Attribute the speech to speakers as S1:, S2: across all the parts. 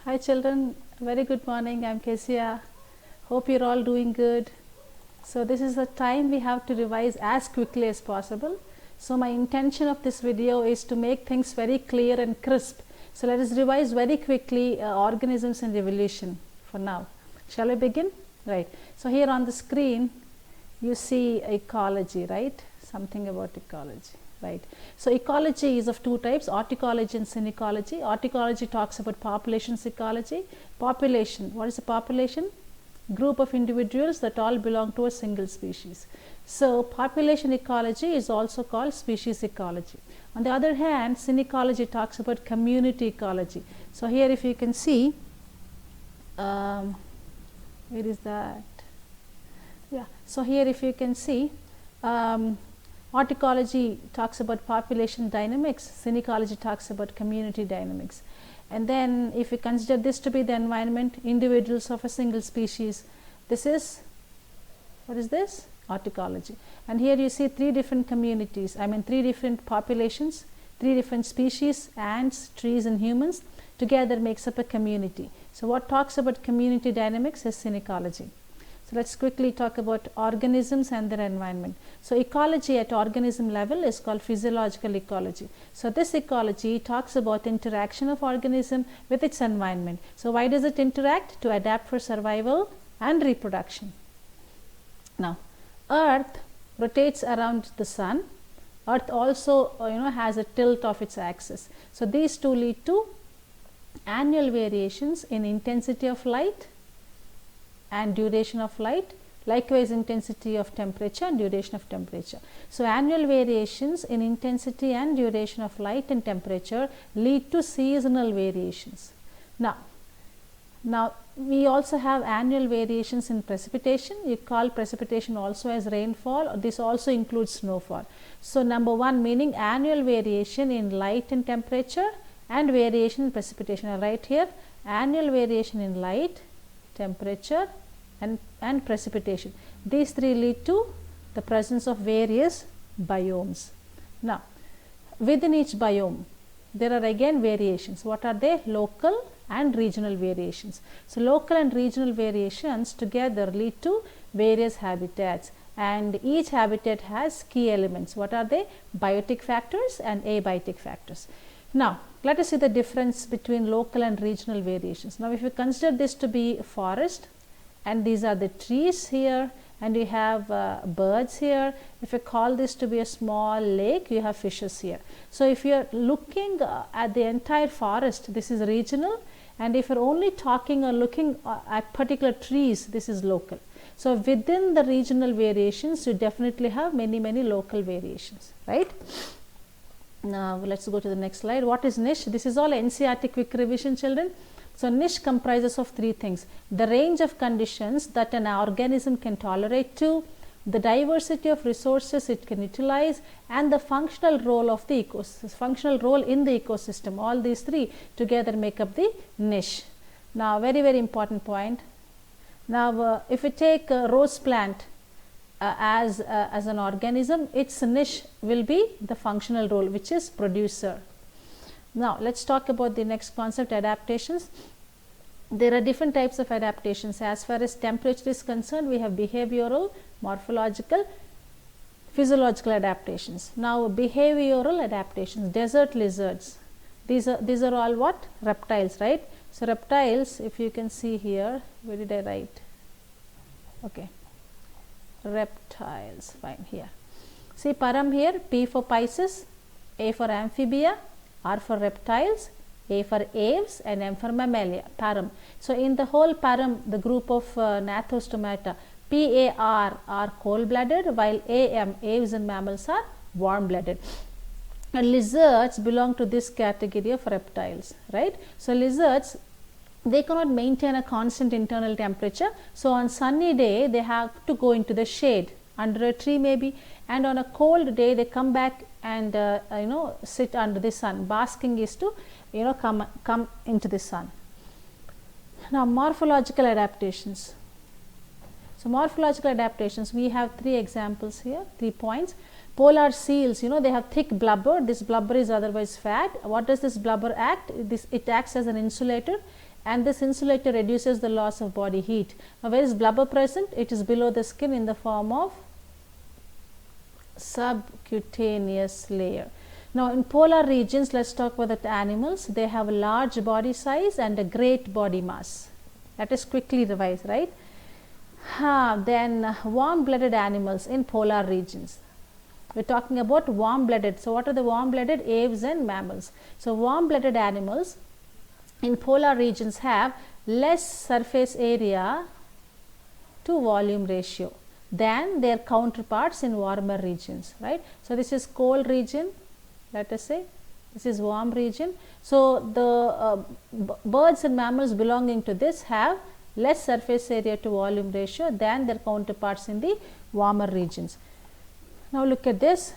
S1: Hi children, very good morning. I'm Kesia. Hope you're all doing good. So this is the time we have to revise as quickly as possible. So my intention of this video is to make things very clear and crisp. So let us revise very quickly organisms and evolution for now. Shall we begin? Right. So here on the screen you see ecology, right? Something about ecology. Right. So ecology is of two types, articology and synecology. Articology talks about population ecology. Population, what is a population? Group of individuals that all belong to a single species. So population ecology is also called species ecology. On the other hand, synecology talks about community ecology. So here if you can see, where is that? Yeah. So here if you can see, articology talks about population dynamics, synecology talks about community dynamics. And then if you consider this to be the environment, individuals of a single species, this is, what is this? Articology. And here you see three different communities, three different populations, three different species, ants, trees and humans together makes up a community. So what talks about community dynamics is synecology. So let's quickly talk about organisms and their environment. So ecology at organism level is called physiological ecology. So this ecology talks about interaction of organism with its environment. So why does it interact? To adapt for survival and reproduction. Now, Earth rotates around the sun. Earth also has a tilt of its axis. So these two lead to annual variations in intensity of light and duration of light, likewise intensity of temperature and duration of temperature. So annual variations in intensity and duration of light and temperature lead to seasonal variations. Now we also have annual variations in precipitation. You call precipitation also as rainfall. This also includes snowfall. So number one, meaning annual variation in light and temperature and variation in precipitation. I'll write here annual variation in light, temperature and precipitation. These three lead to the presence of various biomes. Now within each biome there are again variations. What are they? Local and regional variations. So local and regional variations together lead to various habitats, and each habitat has key elements. What are they? Biotic factors and abiotic factors. Now let us see the difference between local and regional variations. Now if you consider this to be a forest, and these are the trees here, and you have birds here. If you call this to be a small lake, you have fishes here. So if you are looking at the entire forest, this is regional, and if you are only talking or looking at particular trees, this is local. So within the regional variations, you definitely have many local variations, right? Now let's go to the next slide. What is niche? This is all NCERT quick revision, children. So niche comprises of three things: the range of conditions that an organism can tolerate to, the diversity of resources it can utilize, and the functional role of the functional role in the ecosystem. All these three together make up the niche. Now very important point. Now if we take a rose plant as an organism, its niche will be the functional role, which is producer. Now let's talk about the next concept, adaptations. There are different types of adaptations. As far as temperature is concerned, we have behavioral, morphological, physiological adaptations. Now behavioral adaptations, desert lizards, these are all what? Reptiles, right? So reptiles, if you can see here, where did I write? Okay, reptiles, fine, here. See param here, P for Pisces, A for amphibia, R for reptiles, A for aves, and M for mammalia, param. So in the whole param, the group of Gnathostomata, PAR are cold-blooded, while AM, aves and mammals, are warm-blooded. And lizards belong to this category of reptiles, right? So lizards, they cannot maintain a constant internal temperature. So on sunny day, they have to go into the shade under a tree maybe, and on a cold day they come back and sit under the sun. Basking is to come into the sun. Now morphological adaptations. So morphological adaptations, we have three examples here, 3 points. Polar seals, they have thick blubber. This blubber is otherwise fat. What does this blubber act? It acts as an insulator, and this insulator reduces the loss of body heat. Now, where is blubber present? It is below the skin in the form of subcutaneous layer. Now, in polar regions, let us talk about the animals. They have a large body size and a great body mass. Let us quickly revise, right? Then warm blooded animals in polar regions. We are talking about warm blooded. So, what are the warm blooded? Aves and mammals. So, warm blooded animals in polar regions have less surface area to volume ratio than their counterparts in warmer regions, right. So, this is cold region, let us say, this is warm region. So, the birds and mammals belonging to this have less surface area to volume ratio than their counterparts in the warmer regions. Now, look at this.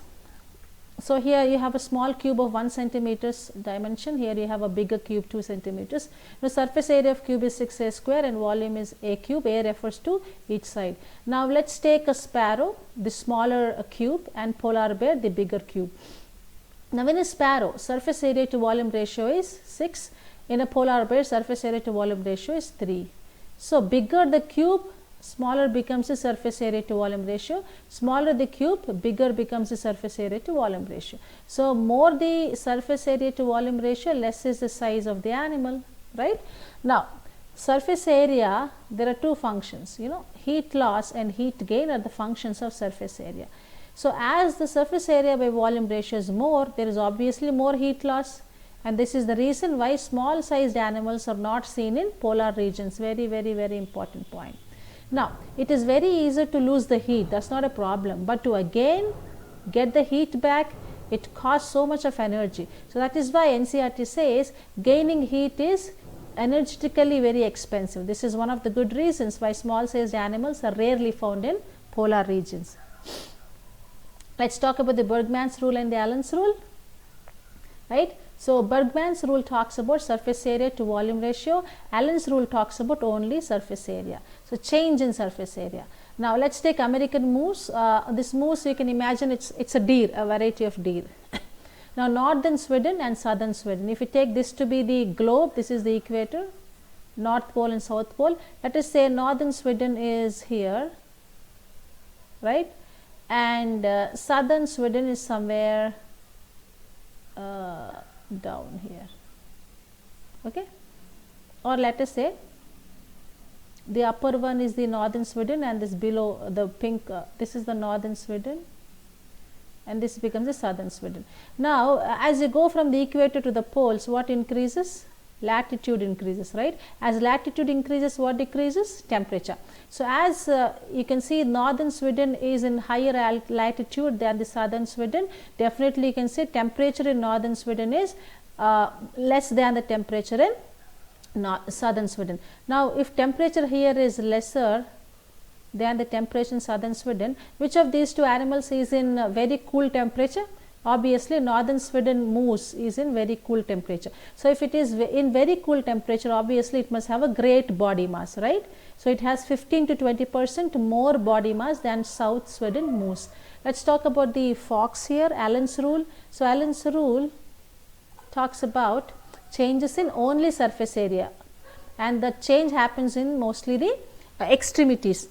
S1: So, here you have a small cube of 1 centimeters dimension, here you have a bigger cube 2 centimeters. The surface area of cube is 6a square and volume is a cube, a refers to each side. Now, let us take a sparrow, the smaller cube, and polar bear, the bigger cube. Now, in a sparrow, surface area to volume ratio is 6, in a polar bear, surface area to volume ratio is 3. So, bigger the cube, smaller becomes the surface area to volume ratio, smaller the cube, bigger becomes the surface area to volume ratio. So, more the surface area to volume ratio, less is the size of the animal, right. Now, surface area, there are two functions, heat loss and heat gain are the functions of surface area. So, as the surface area by volume ratio is more, there is obviously more heat loss, and this is the reason why small sized animals are not seen in polar regions. Very, very, very important point. Now, it is very easy to lose the heat, that is not a problem, but to again get the heat back, it costs so much of energy. So, that is why NCERT says gaining heat is energetically very expensive. This is one of the good reasons why small sized animals are rarely found in polar regions. Let us talk about the Bergmann's rule and the Allen's rule, right. So, Bergmann's rule talks about surface area to volume ratio, Allen's rule talks about only surface area. So, change in surface area. Now, let us take American moose. This moose, you can imagine it's a deer, a variety of deer. Now, northern Sweden and southern Sweden, if you take this to be the globe, this is the equator, North Pole and South Pole. Let us say northern Sweden is here, right, and southern Sweden is somewhere down here, okay, or let us say the upper one is the northern Sweden and this below the pink, this is the northern Sweden and this becomes the southern Sweden. Now, as you go from the equator to the poles, what increases? Latitude increases, right. As latitude increases, what decreases? Temperature. So, as you can see, northern Sweden is in higher latitude than the southern Sweden. Definitely, you can say temperature in northern Sweden is less than the temperature in southern Sweden. Now, if temperature here is lesser than the temperature in southern Sweden, which of these two animals is in very cool temperature? Obviously, northern Sweden moose is in very cool temperature. So, if it is in very cool temperature, obviously it must have a great body mass, right. So, it has 15 to 20% more body mass than South Sweden moose. Let us talk about the fox here, Allen's rule. So, Allen's rule talks about changes in only surface area, and the change happens in mostly the extremities.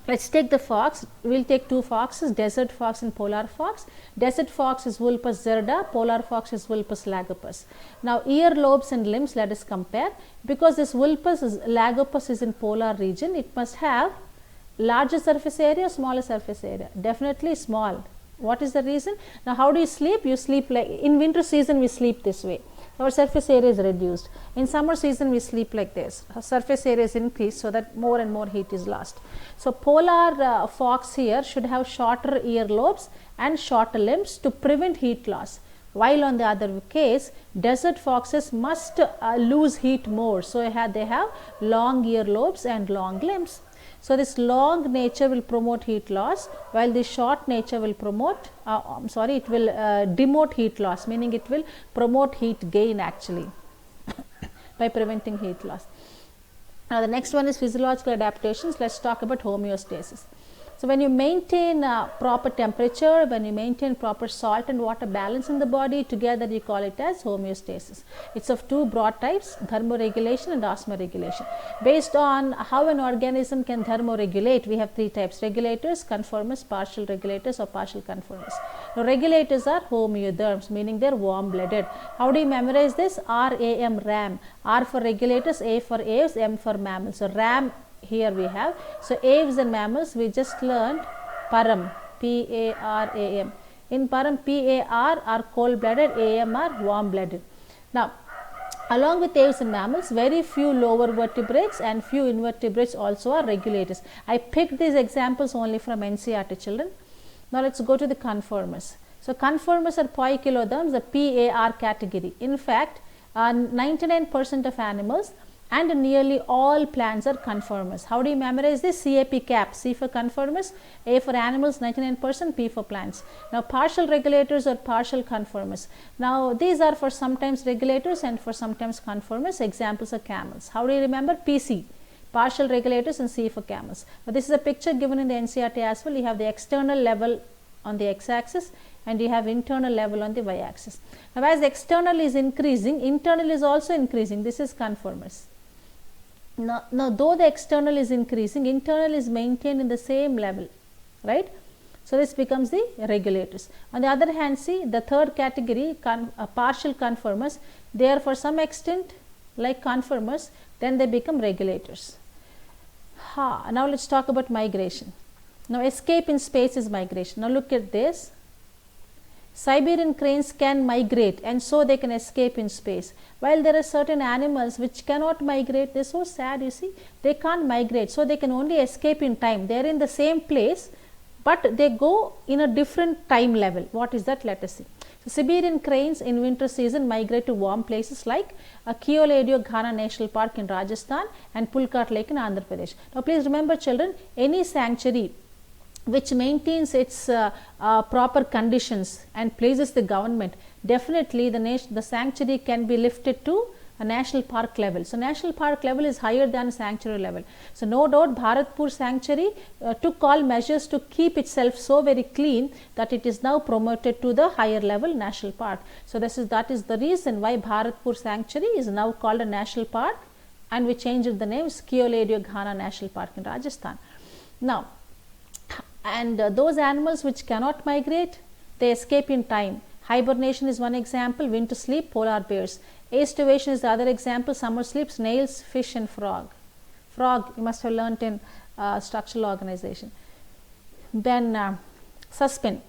S1: Let us take the fox, we will take two foxes, desert fox and polar fox. Desert fox is Vulpes zerda, polar fox is Vulpes lagopus. Now, ear lobes and limbs, let us compare. Because this Vulpes lagopus is in polar region, it must have larger surface area, smaller surface area, definitely small. What is the reason? Now, how do you sleep? You sleep like, in winter season we sleep this way, our surface area is reduced. In summer season we sleep like this, our surface area is increased, so that more and more heat is lost. So, polar fox here should have shorter ear lobes and shorter limbs to prevent heat loss, while on the other case desert foxes must lose heat more. So, they have long ear lobes and long limbs. So, this long nature will promote heat loss, while the short nature will promote, it will demote heat loss, meaning it will promote heat gain actually by preventing heat loss. Now, the next one is physiological adaptations. Let us talk about homeostasis. So when you maintain proper temperature, when you maintain proper salt and water balance in the body, together you call it as homeostasis. It's of two broad types, thermoregulation and osmoregulation. Based on how an organism can thermoregulate, we have three types: regulators, conformers, partial regulators or partial conformers. Now regulators are homeotherms, meaning they're warm blooded. How do you memorize this? RAM, RAM. R for regulators, A for aves, M for mammals. So RAM here we have. So aves and mammals, we just learned param, P-A-R-A-M. In param, P-A-R are cold blooded, A-M are warm blooded. Now along with aves and mammals, very few lower vertebrates and few invertebrates also are regulators. I picked these examples only from NCERT children. Now let's go to the conformers. So conformers are poikilotherms, the PAR category. In fact, 99% of animals and nearly all plants are conformers. How do you memorize this? CAP cap, C for conformers, A for animals 99%, P for plants. Now partial regulators or partial conformers. Now these are for sometimes regulators and for sometimes conformers. Examples are camels. How do you remember? PC, partial regulators, and C for camels. But this is a picture given in the NCERT as well. You have the external level on the x-axis and you have internal level on the y-axis. Now as the external is increasing, internal is also increasing. This is conformers. Now though the external is increasing, internal is maintained in the same level, right? So this becomes the regulators. On the other hand, see the third category, partial conformers, they are for some extent like conformers, then they become regulators. Now let's talk about migration. Now escape in space is migration. Now look at this. Siberian cranes can migrate and so they can escape in space. While there are certain animals which cannot migrate, they're so sad, you see, they can't migrate, so they can only escape in time. They're in the same place, but they go in a different time level. What is that? Let us see. So Siberian cranes in winter season migrate to warm places like Keoladeo Ghana National Park in Rajasthan and Pulkat Lake in Andhra Pradesh. Now please remember children, any sanctuary which maintains its proper conditions and pleases the government, definitely the sanctuary can be lifted to a national park level. So national park level is higher than sanctuary level. So no doubt Bharatpur sanctuary took all measures to keep itself so very clean that it is now promoted to the higher level national park. So that is the reason why Bharatpur sanctuary is now called a national park, and we changed the name Keoladeo Ghana National Park in Rajasthan. Now and those animals which cannot migrate, they escape in time. Hibernation is one example, winter sleep, polar bears. Aestivation is the other example, summer sleep, snails, fish and frog. Frog you must have learnt in structural organization. Then suspend.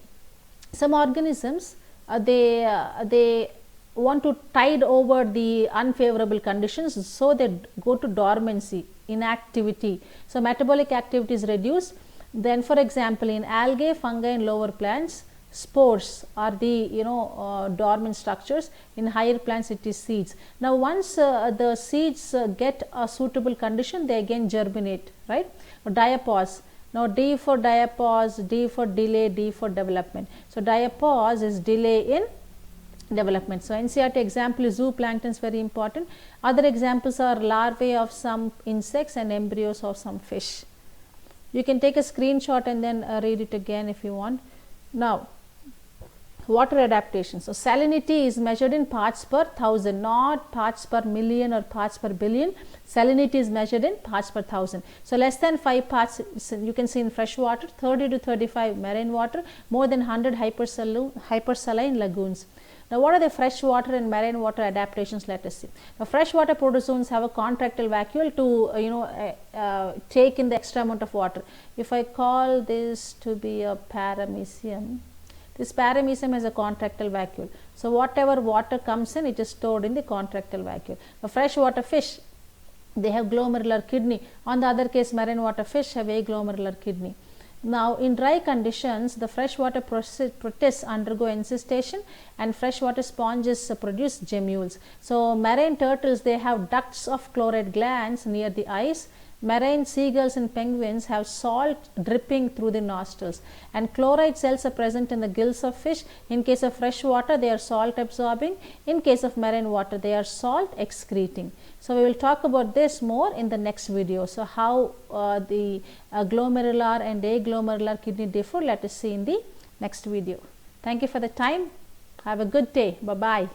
S1: Some organisms they want to tide over the unfavorable conditions, so they go to dormancy, inactivity. So metabolic activity is reduced. Then for example in algae, fungi and lower plants, spores are the dormant structures. In higher plants it is seeds. Now once the seeds get a suitable condition, they again germinate, right? Diapause. Now D for diapause, D for delay, D for development. So diapause is delay in development. So NCERT example is zooplankton is very important. Other examples are larvae of some insects and embryos of some fish. You can take a screenshot and then read it again if you want. Now water adaptation. So salinity is measured in parts per thousand, not parts per million or parts per billion. Salinity is measured in parts per thousand. So less than 5 parts you can see in fresh water, 30 to 35 marine water, more than 100 hypersaline lagoons. Now what are the freshwater and marine water adaptations? Let us see. Now freshwater protozoans have a contractile vacuole to take in the extra amount of water. If I call this to be a paramecium, this paramecium has a contractile vacuole. So whatever water comes in, it is stored in the contractile vacuole. Now freshwater fish, they have glomerular kidney. On the other case, marine water fish have aglomerular kidney. Now in dry conditions, the freshwater protists undergo encystation and freshwater sponges produce gemmules. So marine turtles, they have ducts of chloride glands near the eyes, Marine seagulls and penguins have salt dripping through the nostrils, and chloride cells are present in the gills of fish. In case of fresh water, they are salt absorbing. In case of marine water, they are salt excreting. So we will talk about this more in the next video. So how the glomerular and aglomerular kidney differ, let us see in the next video. Thank you for the time. Have a good day. Bye bye.